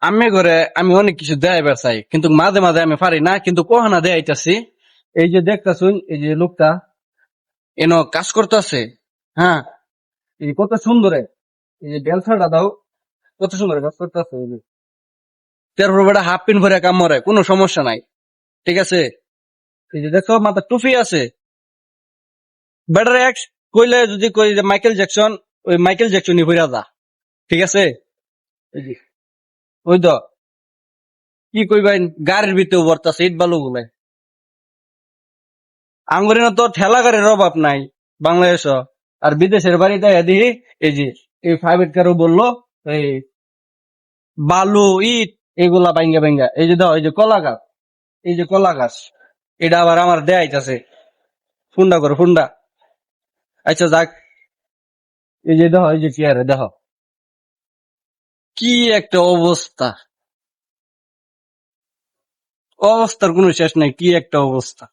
আমি ঘরে আমি অনেক কিছু দেয়াইবার চাই, কিন্তু মাঝে মাঝে আমি পারি না, কিন্তু কখনা দেয়াইতাছি। এই যে দেখতাছুন, এই যে লোকটা এনো কাজ করতেছে। হ্যাঁ, এই যে কত সুন্দর, এই যে বেলসাটা দাও, কত সুন্দর কাজ করতেছে। এই যে তারপর বেটা হাফ প্যান্ট পরে কাম করে, কোনো সমস্যা নাই। ঠিক আছে, এই যে দেখো মাথা টুপি আছে। বেটার এক কইলে যদি কই যে মাইকেল জ্যাকসন, ওই মাইকেল জ্যাকসনই হইরা যা। ঠিক আছে, এই যে ওই তো কি কইবেন, গাড়ির ভিতরে বর্তাছে ইট বালু গুলে। আঙ্গুরিনা তো ঠেলা গাড়ির অভাব নাই বাংলাদেশ। আর বিদেশের বাড়িতে দিই, এই যে এই প্রাইভেট কারও বললো এই বালু ইট এগুলা বাইঙ্গা বাইঙ্গা, এই যে দাও, এই যে কলা গাছ, এই যে কলা গাছ, এটা আবার আমার দেয়াইতাছে ফুন্ডা করে ফুন্ডা। আচ্ছা যাক, এই যে দেখো, এই যে চেয়ারে দেখো কি একটা অবস্থা, অবস্থার কোনো শেষ নাই, কি একটা অবস্থা।